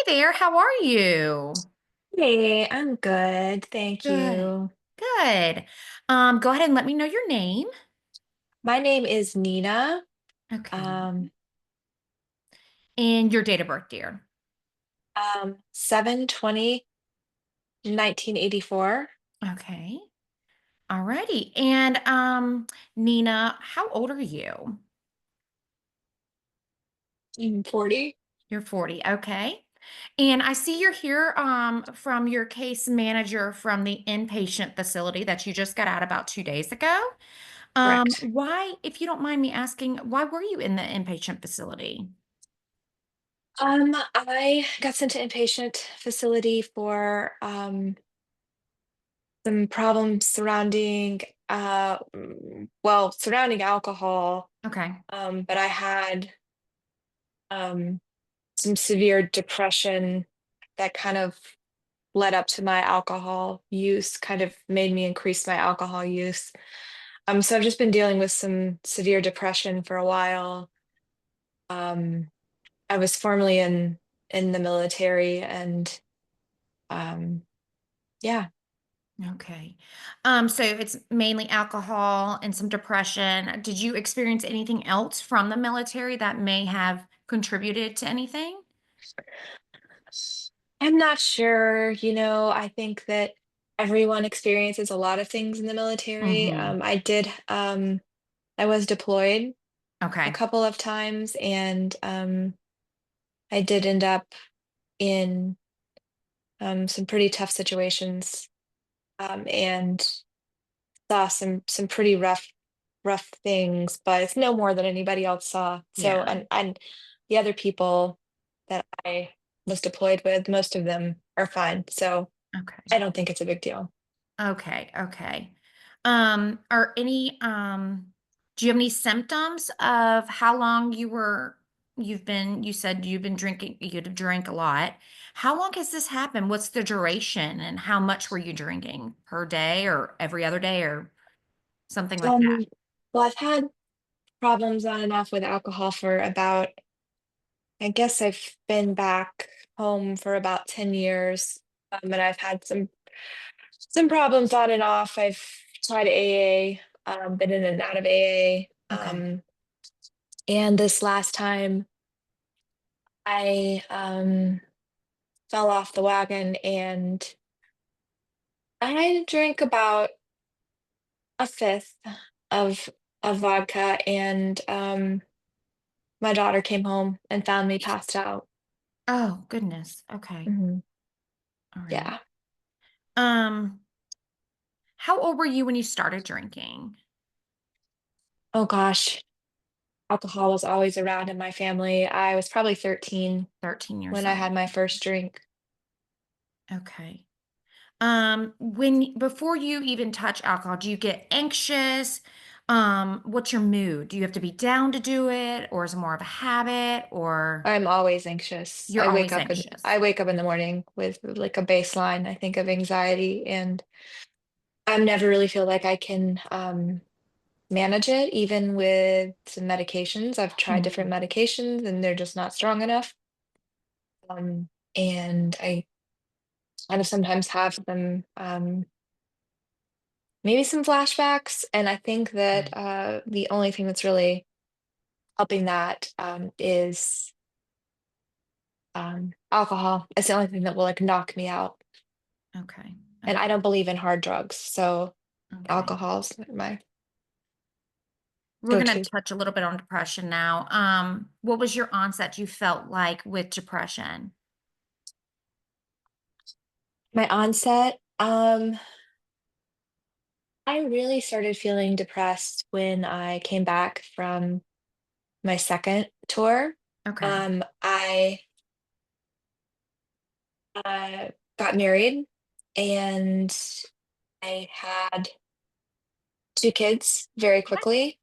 there, how are you? Hey, I'm good. Thank Good. you. Good. Go ahead and let me know your name. My name is Nina. Okay. Um, And your date of birth, dear. 7/20, 1984. Okay. Alrighty. And Nina, how old are you? 40. You're 40. Okay. And I see you're here from your case manager from the inpatient facility that you just got out about 2 days ago. Correct. Why, if you don't mind me asking, why were you in the inpatient facility? I got sent to inpatient facility for some problems surrounding surrounding alcohol. Okay. But I had um some severe depression that kind of led up to my alcohol use, kind of made me increase my alcohol use. So I've just been dealing with some severe depression for a while. Um, I was formerly in the military, and um, yeah. Okay. So it's mainly alcohol and some depression. Did you experience anything else from the military that may have contributed to anything? I'm not sure. I think that everyone experiences a lot of things in the military. Hmm. I was deployed a Okay. couple of times, and I did end up in some pretty tough situations, and saw some pretty rough things, but it's no more than anybody else saw. So, Yeah. and the other people that I was deployed with, most of them are fine. So Okay. I don't think it's a big deal. Okay. Okay. Are any do you have any symptoms of how long you said you've been drinking, you drink a lot. How long has this happened? What's the duration and how much were you drinking per day or every other day or something like that? Um, well, I've had problems on and off with alcohol for about, I guess I've been back home for about 10 years. And I've had some problems on and off. I've tried AA, been in and out of AA. Okay. And this last time I fell off the wagon, and I drank about a fifth of vodka, and my daughter came home and found me passed out. Oh, goodness. Okay. Mhm. All right. Yeah. Um, how old were you when you started drinking? Oh gosh, alcohol was always around in my family. I was probably 13 13 years when I old. had my first drink. Okay. When before you even touch alcohol, do you get anxious? What's your mood? Do you have to be down to do it, or is it more of a habit, or I'm always anxious. you're always I anxious? wake up in the morning with like a baseline, I think, of anxiety, and I never really feel like I can manage it, even with some medications. I've tried different Mhm. medications and they're just not strong enough. And I kind of sometimes have some, maybe some flashbacks. And I think that Okay. the only thing that's really helping that is alcohol. It's the only thing that will like knock me out. Okay. And I Okay. don't believe in hard drugs. So Okay. alcohol's my We're going go-to. to touch a little bit on depression now. What was your onset you felt like with depression? My onset, I really started feeling depressed when I came back from my second tour. Okay. I got married, and I had two kids very quickly.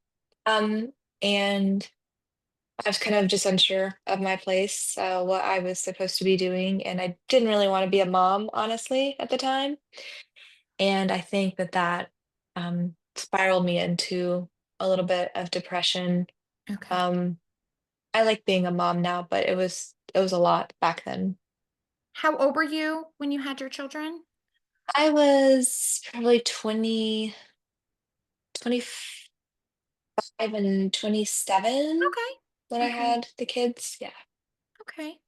Um, and I was kind of just unsure of my place, what I was supposed to be doing. And I didn't really want to be a mom, honestly, at the time. And I think that spiraled me into a little bit of depression. Okay. Um, I like being a mom now, but it was a lot back then. How old were you when you had your children? I was probably 25 and 27 Okay. when I Okay. had the kids. Yeah. Okay.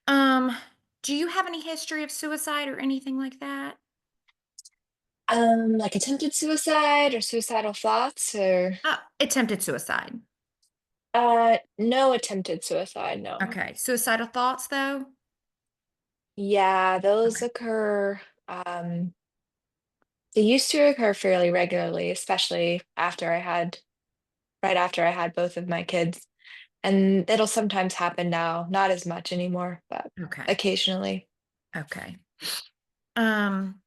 Um, do you have any history of suicide or anything like that? Like attempted suicide or suicidal thoughts or Attempted suicide. no attempted suicide, no. Okay. Suicidal thoughts though? Yeah, those Okay. occur. Um, they used to occur fairly regularly, especially right after I had both of my kids. And it'll sometimes happen now, not as much anymore, but Okay. occasionally. Okay. Um,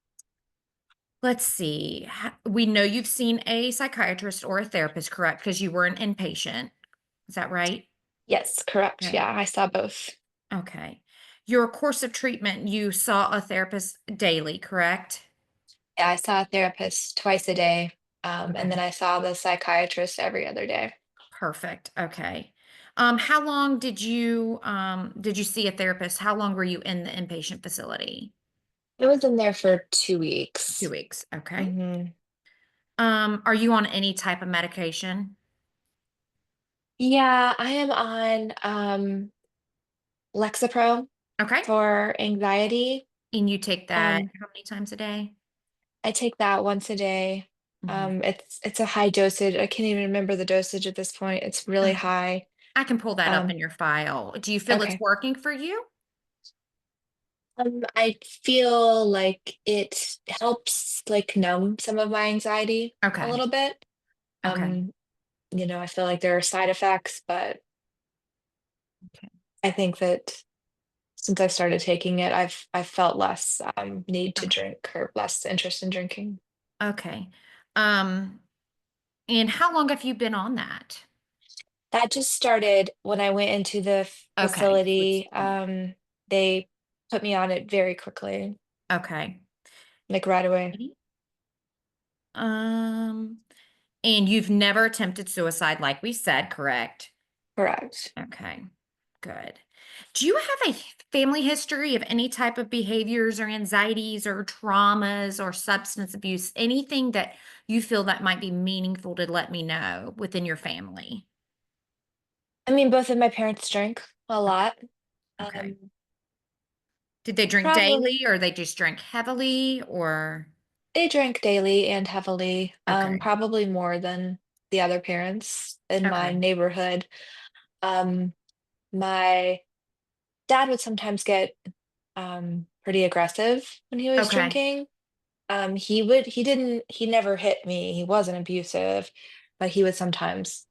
let's see. We know you've seen a psychiatrist or a therapist, correct? Because you were an inpatient. Is that right? Yes, correct. Okay. Yeah, I saw both. Okay. Your course of treatment, you saw a therapist daily, correct? Yeah, I saw a therapist twice a day, and then Okay. I saw the psychiatrist every other day. Perfect. Okay. How long did you see a therapist? How long were you in the inpatient facility? I was in there for 2 2 weeks. weeks. Okay. hmm Are you on any type of medication? Yeah, I am on Lexapro Okay. for anxiety. And you take that Um, how many times a day? I take that once a day. Mhm. It's a high dosage. I can't even remember the dosage at this point. It's really Okay. high. I can pull that up Um, in your file. Do you feel it's okay. working for you? I feel like it helps like numb some of my anxiety a Okay. little bit. Okay. Um, I feel like there are side effects, but Okay. I think that since I started taking it, I've felt less need to Okay. drink or less interest in drinking. Okay. Um, and how long have you been on that? That just started when I went into the Okay. So it's facility. They put me on it very quickly, okay. like right away. Um, and you've never attempted suicide, like we said, correct? Correct. Okay, good. Do you have a family history of any type of behaviors or anxieties or traumas or substance abuse? Anything that you feel that might be meaningful to let me know within your family? I mean, both of my parents drink a Okay, lot. okay. Um, Did they drink Probably daily or they just drank heavily or they drank daily and heavily, okay, probably more than the other parents in my okay, neighborhood. Um, my dad would sometimes get pretty aggressive when he was okay, drinking. He never hit me. He wasn't abusive, but he would sometimes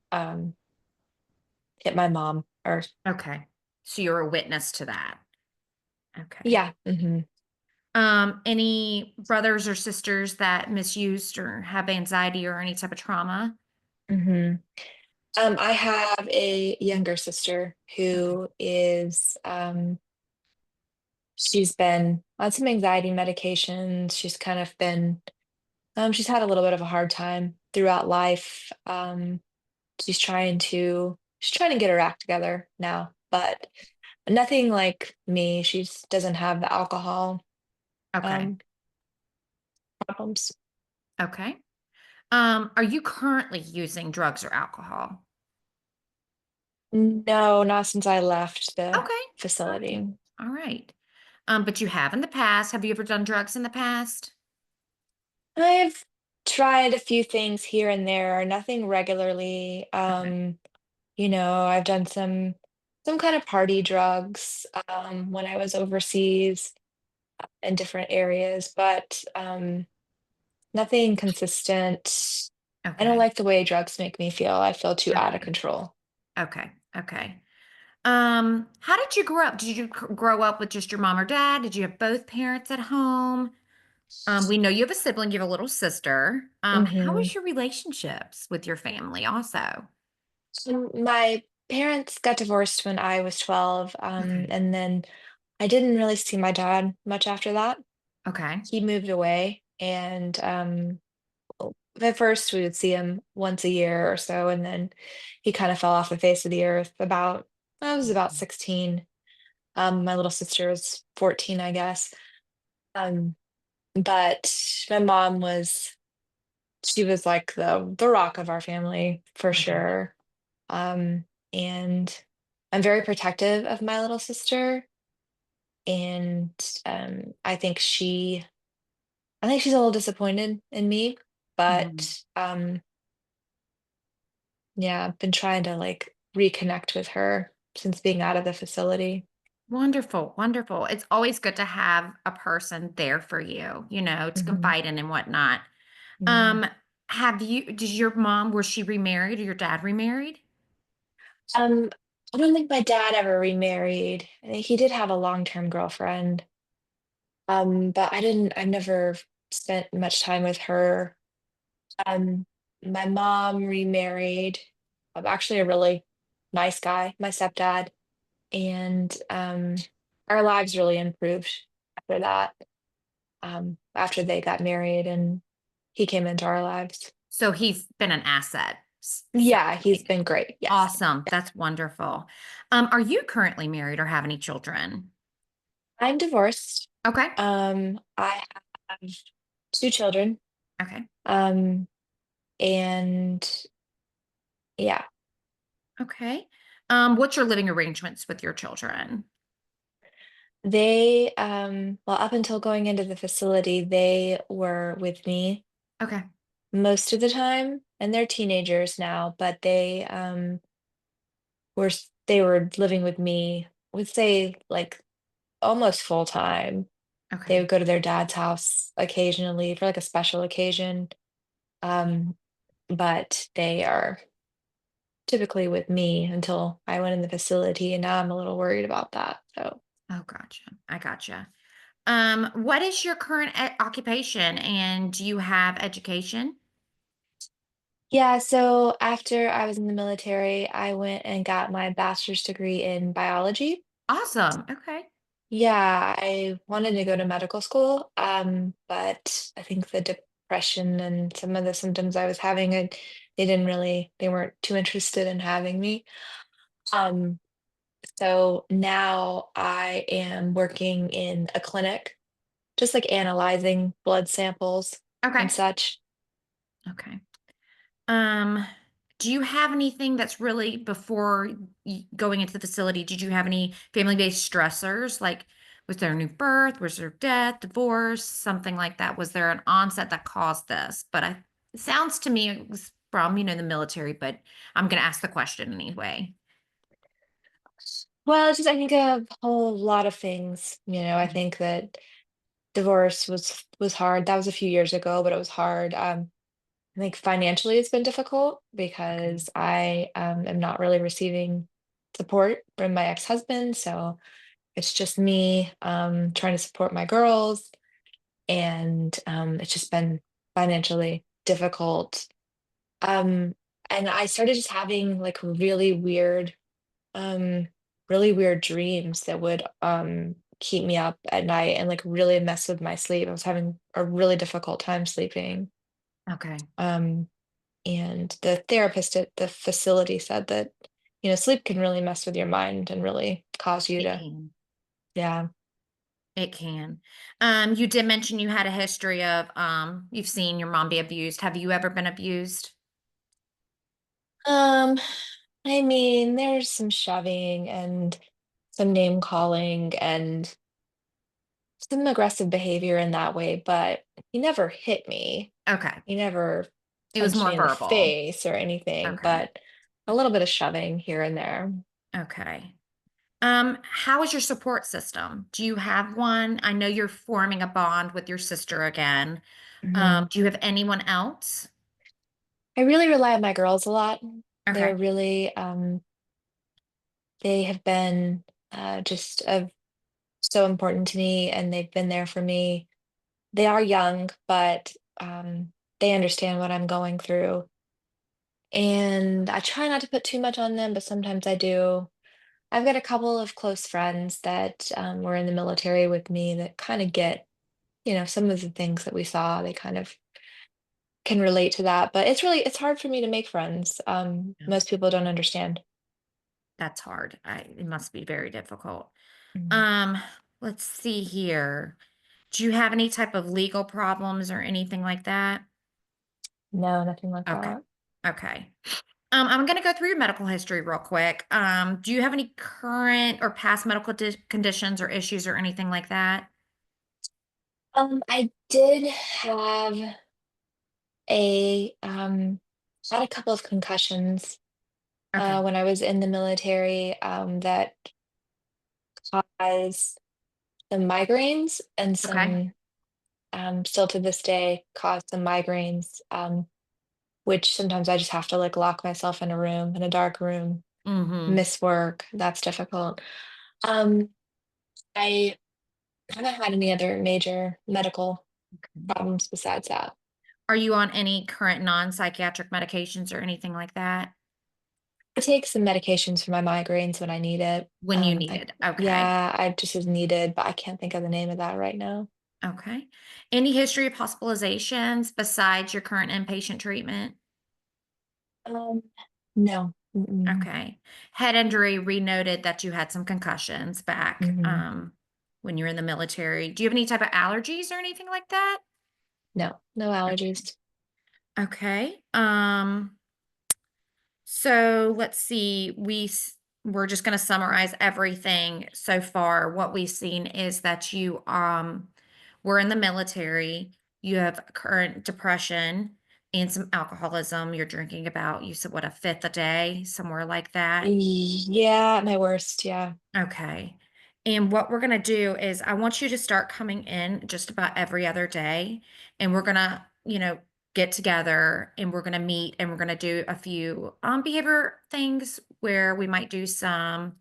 hit my mom or okay. So you're a witness to that. Okay. yeah. Any brothers or sisters that misused or have anxiety or any type of trauma? hmm I have a younger sister Okay. who is she's been on some anxiety medications. She's had a little bit of a hard time throughout life. She's trying to get her act together now, but nothing like me. She doesn't have the alcohol Okay. um, problems. Okay. Are you currently using drugs or alcohol? No, not since I left the Okay. All right. facility. All right. But you have in the past. Have you ever done drugs in the past? I've tried a few things here and there, nothing regularly. Okay. I've done some kind of party drugs when I was overseas in different areas, but nothing consistent. I don't Okay. like the way drugs make me feel. I feel too out of Okay. control. Okay. Okay. How did you grow up? Did you grow up with just your mom or dad? Did you have both parents at home? We know you have a sibling, you have a little sister. How hmm was your relationships with your family also? My parents got divorced when I was 12, Okay. and then I didn't really see my dad much after that. Okay. He moved away, and at first we would see him once a year or so, and then he kind of fell off the face of the earth I was about 16. My little sister is 14, I guess. Um, but my mom was she was like the rock of our family for Mhm. sure. Um, and I'm very protective of my little sister, and I think she's a little disappointed in me, Mhm. but yeah, I've been trying to like reconnect with her since being out of the facility. Wonderful, wonderful. It's always good to have a person there for you, to Hmm. confide in and whatnot. Yeah. Um, did your mom, was she remarried or your dad remarried? Um, I don't think my dad ever remarried. I think he did have a long-term girlfriend. But I never spent much time with her. Um, my mom remarried, actually a really nice guy, my stepdad, and our lives really improved after that. After they got married and he came into our lives. So he's been an asset, sounds Yeah, he's like. been great. Yes. Awesome. That's wonderful. Are you currently married or have any children? I'm divorced. Okay. I have two children. Okay. Um, and yeah, Okay. What's your living arrangements with your children? well, up until going into the facility, they were with me Okay. most of the time, and they're teenagers now, but they were living with me, I would say like almost full time. They Okay. would go to their dad's house occasionally for like a special occasion. Um, but they are typically with me until I went in the facility, and now I'm a little worried about that. So, Oh, gotcha. I gotcha. What is your current occupation and do you have education? yeah, so after I was in the military, I went and got my bachelor's degree in biology. Awesome. Okay. Yeah, I wanted to go to medical school, but I think the depression and some of the symptoms I was having, they weren't too interested in having me. Um, so now I am working in a clinic, just like analyzing blood samples and Okay. such. Okay. Um, do you have anything that's really before going into the facility? Did you have any family-based stressors? Like, was there a new birth? Was there death, divorce, something like that? Was there an onset that caused this? It sounds to me it was from, the military, but I'm going to ask the question anyway. Well, it's just I think a whole lot of things. I Mhm. think that divorce was hard. That was a few years ago, but it was hard. I think financially it's been difficult Okay. because I am not really receiving support from my ex-husband. So it's just me trying to support my girls, and it's just been financially difficult. Um, and I started just having like um, really weird dreams that would keep me up at night and like really mess with my sleep. I was having a really difficult time sleeping. Okay. Um, and the therapist at the facility said that, sleep can really mess with your mind and really cause you It to, can. yeah. It can. You did mention you had a history of you've seen your mom be abused. Have you ever been abused? Um, I mean, there's some shoving and some name calling and some aggressive behavior in that way, but he never hit me. Okay. He never It was punched more me in the verbal. face or anything, Okay. but a little bit of shoving here and there. Okay. How is your support system? Do you have one? I know you're forming a bond with your sister again. Mhm. Do you have anyone else? I really rely on my girls a lot. Okay. They're really, they have been just so important to me, and they've been there for me. They are young, but they understand what I'm going through. And I try not to put too much on them, but sometimes I do. I've got a couple of close friends that were in the military with me that kind of get, some of the things that we saw, they kind of can relate to that. But it's hard for me to make friends. Yeah. Most people don't understand. That's hard. It must be very difficult. Mhm. Um, let's see here. Do you have any type of legal problems or anything like that? No, nothing like Okay. that. Okay. I'm going to go through your medical history real quick. Do you have any current or past medical conditions or issues or anything like that? I did have had a couple of concussions Okay. when I was in the military that caused some migraines and Okay. some still to this day cause some migraines, which sometimes I just have to like lock myself in a room, in a dark room, Mm-hmm. miss work. That's difficult. Um, I haven't had any other major medical problems besides that. Are you on any current non-psychiatric medications or anything like that I take some medications for my migraines when I need it. when you need it? Okay. Yeah, I just was needed, but I can't think of the name of that right now. Okay. Any history of hospitalizations besides your current inpatient treatment? Um, no. Mm-mm. Okay. Head injury re-noted that you had some concussions back Mhm. when you were in the military. Do you have any type of allergies or anything like that? No, no allergies. Okay. So let's see. We're just going to summarize everything so far. What we've seen is that you were in the military. You have current depression and some alcoholism. You're drinking about, you said, what, a fifth a day, somewhere like that. Yeah, my worst. Yeah. Okay. And what we're going to do is I want you to start coming in just about every other day, and we're going to, get together and we're going to meet and we're going to do a few behavior things where we might do some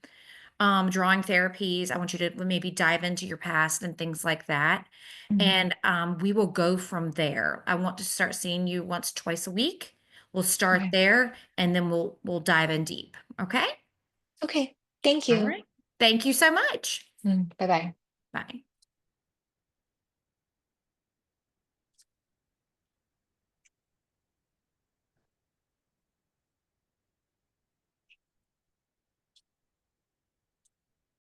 drawing therapies. I want you to maybe dive into your past and things like that. Mhm. And we will go from there. I want to start seeing you once, twice a week. We'll start Okay. there and then we'll dive in deep. Okay? Okay. Thank All you. right. Thank you so much. Bye bye. Bye.